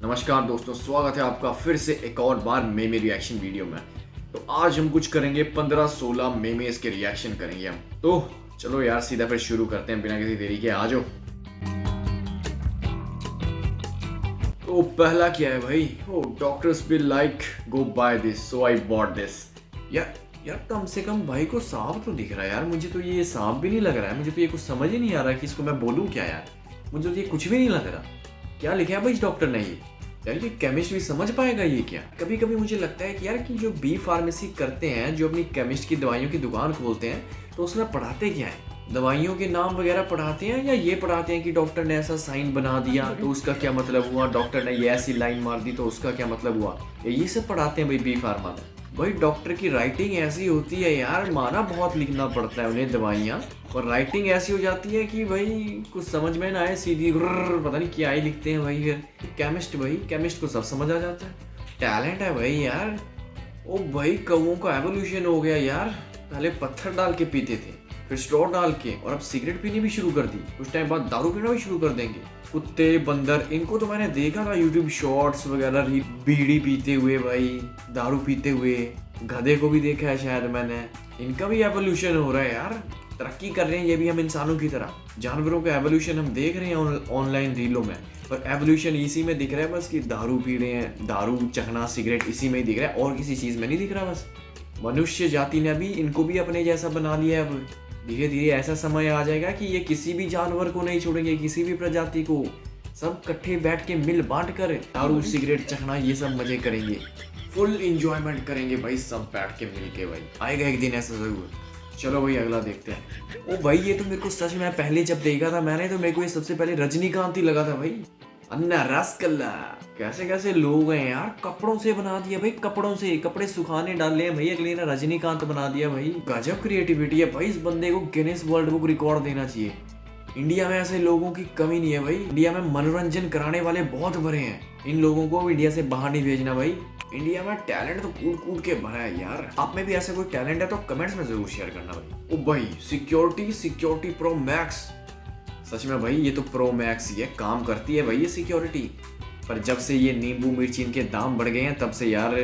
नमस्कार दोस्तों, स्वागत है आपका फिर से एक और बार मेमे रिएक्शन वीडियो में। तो आज हम कुछ करेंगे 15-16 मेमेस के रिएक्शन करेंगे हम। तो चलो यार सीधा फिर शुरू करते हैं बिना किसी देरी के। आ जाओ। तो पहला क्या है भाई? Oh doctors will like go by this so I bought this. यार यार कम से कम भाई को सांप तो दिख रहा है यार। मुझे तो ये सांप भी नहीं लग रहा है। मुझे तो ये कुछ समझ ही नहीं आ रहा कि इसको मैं बोलूँ क्या यार। मुझे तो ये कुछ भी नहीं लग रहा। क्या लिखा है भाई इस डॉक्टर ने? ये यार ये केमिस्ट भी समझ पाएगा ये क्या? कभी कभी मुझे लगता है कि यार कि जो बी फार्मेसी करते हैं, जो अपनी केमिस्ट की दवाइयों की दुकान खोलते हैं, तो उसमें पढ़ाते क्या है? दवाइयों के नाम वगैरह पढ़ाते हैं या ये पढ़ाते हैं कि डॉक्टर ने ऐसा साइन बना दिया तो उसका क्या मतलब हुआ, डॉक्टर ने ये ऐसी लाइन मार दी तो उसका क्या मतलब हुआ? ये सब पढ़ाते हैं भाई बी फार्मा में। भाई डॉक्टर की राइटिंग ऐसी होती है यार, माना बहुत लिखना पड़ता है उन्हें दवाइयाँ, और राइटिंग ऐसी हो जाती है कि भाई कुछ समझ में ना आए, सीधी पता नहीं क्या ही लिखते हैं भाई। फिर केमिस्ट, भाई केमिस्ट को सब समझ आ जाता है। टैलेंट है भाई यार। ओ भाई कौओं का एवोल्यूशन हो गया यार। पहले पत्थर डाल के पीते थे, फिर स्ट्रॉ डाल के, और अब सिगरेट पीनी भी शुरू कर दी। कुछ टाइम बाद दारू पीना भी शुरू कर देंगे। कुत्ते बंदर, इनको तो मैंने देखा था यूट्यूब शॉर्ट्स वगैरह, बीड़ी पीते हुए भाई, दारू पीते हुए। गधे को भी देखा है शायद मैंने। इनका भी एवोल्यूशन हो रहा है यार। तरक्की कर रहे हैं ये भी हम इंसानों की तरह। जानवरों का एवोल्यूशन हम देख रहे हैं ऑनलाइन रीलों में, पर एवोल्यूशन इसी में दिख रहा है बस कि दारू पी रहे हैं, दारू चखना सिगरेट इसी में ही दिख रहा है, और किसी चीज में नहीं दिख रहा। बस मनुष्य जाति ने भी इनको भी अपने जैसा बना लिया है। अब धीरे धीरे ऐसा समय आ जाएगा कि ये किसी भी जानवर को नहीं छोड़ेंगे, किसी भी प्रजाति को। सब इकट्ठे बैठ के मिल बांट कर दारू सिगरेट चखना ये सब मजे करेंगे, फुल इंजॉयमेंट करेंगे भाई, सब बैठ के मिल के। भाई आएगा एक दिन ऐसा जरूर। चलो भाई अगला देखते हैं। ओ भाई ये तो मेरे को सच में पहले जब देखा था मैंने, तो मेरे को ये सबसे पहले रजनीकांत ही लगा था भाई। अन्ना रसगुल्ला। कैसे कैसे लोग हैं यार, कपड़ों से बना दिया भाई, कपड़ों से कपड़े सुखाने डाले हैं भाई, अगले ने रजनीकांत बना दिया भाई। गजब क्रिएटिविटी है भाई। इस बंदे को गिनीज वर्ल्ड बुक रिकॉर्ड देना चाहिए। इंडिया में ऐसे लोगों की कमी नहीं है भाई। इंडिया में मनोरंजन कराने वाले बहुत भरे हैं। इन लोगों को इंडिया से बाहर नहीं भेजना भाई। इंडिया में टैलेंट तो कूद कूद के भरा है यार। आप में भी ऐसा कोई टैलेंट है तो कमेंट्स में जरूर शेयर करना भाई। ओ भाई सिक्योरिटी प्रो मैक्स। सच में भाई ये तो प्रो मैक्स ही है, काम करती है भाई ये सिक्योरिटी। पर जब से ये नींबू मिर्ची इनके दाम बढ़ गए हैं तब से यार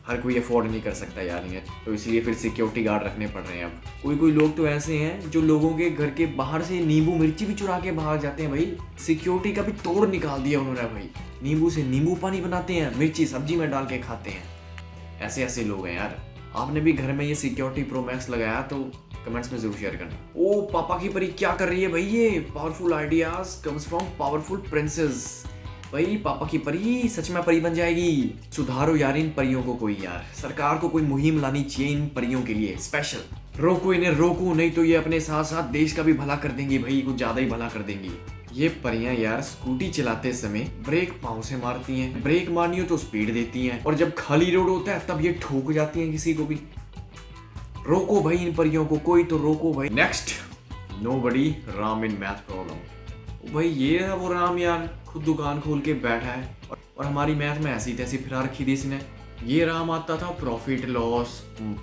हर कोई अफोर्ड नहीं कर सकता यार इन्हें, तो इसलिए फिर सिक्योरिटी गार्ड रखने पड़ रहे हैं अब। कोई लोग तो ऐसे हैं जो लोगों के घर के बाहर से नींबू मिर्ची भी चुरा के भाग जाते हैं भाई। सिक्योरिटी का भी तोड़ निकाल दिया उन्होंने भाई। नींबू से नींबू पानी बनाते हैं, मिर्ची सब्जी में डाल के खाते हैं। ऐसे ऐसे लोग हैं यार। आपने भी घर में ये सिक्योरिटी प्रो मैक्स लगाया तो कमेंट्स में जरूर शेयर करना। ओ पापा की परी क्या कर रही है भाई? ये powerful ideas comes from powerful princess. भाई पापा की परी सच में परी बन जाएगी। सुधारो यार इन परियों को कोई यार। सरकार को कोई मुहिम लानी चाहिए इन परियों के लिए स्पेशल। रोको इन्हें रोको, नहीं तो ये अपने साथ साथ देश का भी भला कर देंगी भाई, कुछ ज्यादा ही भला कर देंगी। ये परियां यार स्कूटी चलाते समय ब्रेक पाँव से मारती हैं। ब्रेक मारनी हो तो स्पीड देती हैं, और जब खाली रोड होता है तब ये ठोक जाती हैं किसी को भी। रोको भाई इन परियों को, कोई तो रोको भाई। Next, nobody Ram in math problem. भाई ये है वो राम यार, खुद दुकान खोल के बैठा है, और हमारी मैथ में ऐसी तैसी फिरा रखी थी इसने। ये राम आता था प्रॉफिट लॉस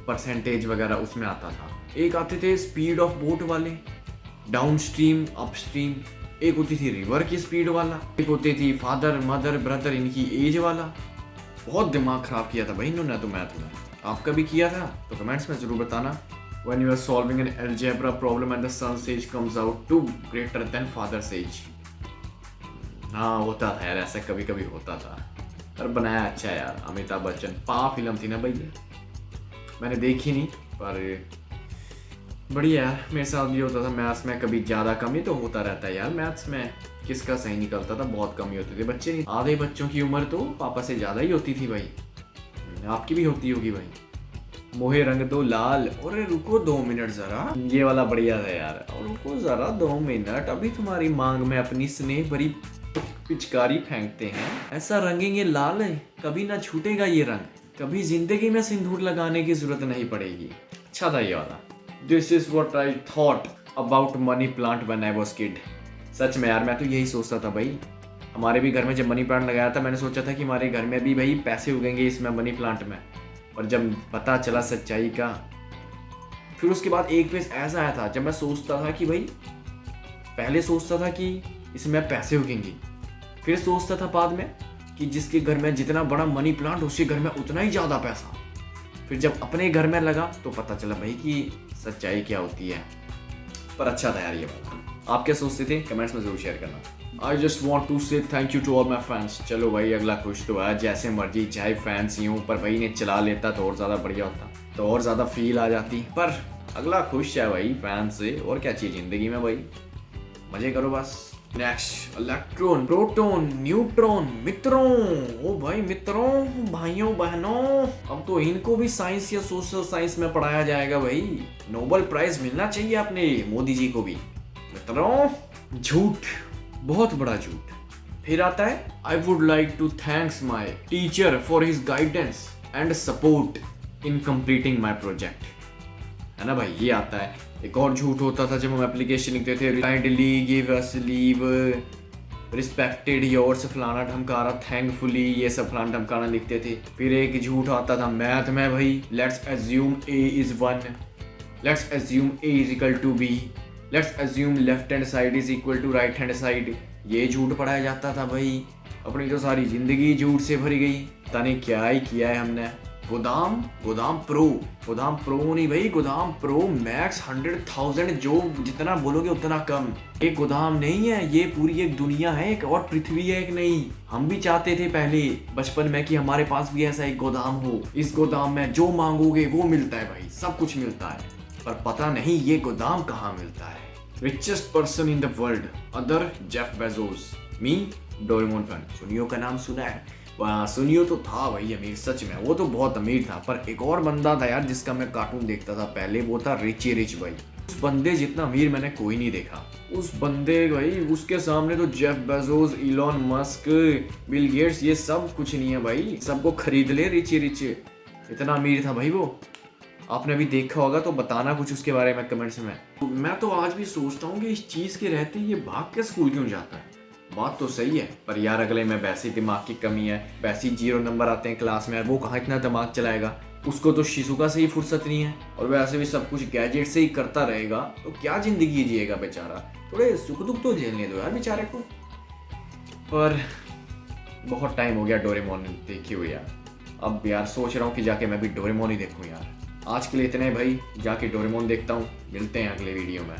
परसेंटेज वगैरह, उसमें आता था। एक आते थे स्पीड ऑफ बोट वाले, डाउन स्ट्रीम अप स्ट्रीम। एक होती थी रिवर की स्पीड वाला, एक होती थी फादर मदर ब्रदर इनकी एज वाला। बहुत दिमाग खराब किया था भाई इन्होंने तो मैथ में। आपका भी किया था तो कमेंट्स में जरूर बताना। When you are solving an algebra problem and the son's age comes out to greater than father's age. हाँ होता था यार, ऐसा कभी कभी होता था। पर बनाया अच्छा है यार। अमिताभ बच्चन पा फिल्म थी ना भाई, मैंने देखी नहीं पर बढ़िया यार। मेरे साथ भी होता था मैथ्स में, कभी ज़्यादा कमी तो होता रहता है यार मैथ्स में। किसका सही निकलता था, बहुत कमी होती थी। बच्चे नहीं, आधे बच्चों की उम्र तो पापा से ज़्यादा ही होती थी भाई। आपकी भी होती होगी भाई। मोहे रंग दो लाल, और रुको 2 मिनट जरा, ये वाला बढ़िया था यार। और रुको जरा 2 मिनट, अभी तुम्हारी मांग में अपनी स्नेह भरी पिचकारी फेंकते हैं। ऐसा रंगेंगे लाल कभी ना छूटेगा ये रंग, कभी जिंदगी में सिंदूर लगाने की जरूरत नहीं पड़ेगी। अच्छा था ये वाला। This is what I thought about money plant when I was kid. सच में यार मैं तो यही सोचता था भाई। हमारे भी घर में जब मनी प्लांट लगाया था, मैंने सोचा था कि हमारे घर में भी भाई पैसे उगेंगे इसमें मनी प्लांट में। और जब पता चला सच्चाई का, फिर उसके बाद एक फेज ऐसा आया था जब मैं सोचता था कि भाई, पहले सोचता था कि इसमें पैसे उगेंगे, फिर सोचता था बाद में कि जिसके घर में जितना बड़ा मनी प्लांट उसके घर में उतना ही ज़्यादा पैसा। फिर जब अपने घर में लगा तो पता चला भाई कि सच्चाई क्या होती है। पर अच्छा था यार ये बात। आप क्या सोचते थे कमेंट्स में जरूर शेयर करना। I just want to say thank you to all my fans. चलो भाई अगला खुश तो है, जैसे मर्जी चाहे फैंस ही हूँ, पर भाई ने चला लेता तो और ज़्यादा बढ़िया होता, तो और ज़्यादा फील आ जाती। पर अगला खुश है भाई फैंस से, और क्या चाहिए ज़िंदगी में भाई, मज़े करो बस। नेक्स्ट इलेक्ट्रॉन, प्रोटॉन, न्यूट्रॉन, मित्रों, ओ भाई मित्रों, भाइयों बहनों, अब तो इनको भी साइंस या सोशल साइंस में पढ़ाया जाएगा भाई। नोबेल प्राइज मिलना चाहिए अपने मोदी जी को भी। मित्रों, झूठ, बहुत बड़ा झूठ। फिर आता है I would like to thanks my teacher for his guidance and support in completing my project, है ना भाई। ये आता है। एक और झूठ होता था जब हम एप्लीकेशन लिखते थे, kindly give us leave, respected yours फलाना ढमकाना, थैंकफुली, ये सब फलाना ढमकाना लिखते थे। फिर एक झूठ आता था मैथ में भाई, let's assume a is 1, let's assume a is equal to b, let's assume left hand side is equal to right hand side. ये झूठ पढ़ाया जाता था भाई। अपनी तो सारी जिंदगी झूठ से भरी गई, पता नहीं क्या ही किया है हमने। गोदाम प्रो नहीं भाई, गोदाम प्रो मैक्स 100,000, जो जितना बोलोगे उतना कम। एक गोदाम नहीं है, ये पूरी एक दुनिया है, एक और पृथ्वी है एक नहीं। हम भी चाहते थे पहले बचपन में कि हमारे पास भी ऐसा एक गोदाम हो। इस गोदाम में जो मांगोगे वो मिलता है भाई, सब कुछ मिलता है। पर पता नहीं ये गोदाम कहाँ मिलता है। Richest person in the world, other Jeff Bezos, me Doraemon fan. सुनियो का नाम सुना है? सुनियो तो था भाई अमीर, सच में वो तो बहुत अमीर था। पर एक और बंदा था यार जिसका मैं कार्टून देखता था पहले, वो था रिची रिच भाई। उस बंदे जितना अमीर मैंने कोई नहीं देखा। उस बंदे भाई, उसके सामने तो Jeff Bezos, Elon Musk, Bill Gates, ये सब कुछ नहीं है भाई। सबको खरीद ले रिची रिच, इतना अमीर था भाई वो। आपने अभी देखा होगा तो बताना कुछ उसके बारे में कमेंट्स में। मैं तो आज भी सोचता हूँ कि इस चीज़ के रहते ये भाग के स्कूल क्यों जाता है। बात तो सही है, पर यार अगले में वैसे दिमाग की कमी है, वैसे 0 नंबर आते हैं क्लास में, वो कहाँ इतना दिमाग चलाएगा। उसको तो शिजुका से ही फुर्सत नहीं है, और वैसे भी सब कुछ गैजेट से ही करता रहेगा, तो क्या जिंदगी जिएगा बेचारा। थोड़े सुख दुख तो झेलने दो यार बेचारे को। पर बहुत टाइम हो गया डोरेमोन देखी हुई यार। अब यार सोच रहा हूँ कि जाके मैं भी डोरेमोन ही देखूँ यार। आज के लिए इतने भाई, जाके डोरेमोन देखता हूँ। मिलते हैं अगले वीडियो में।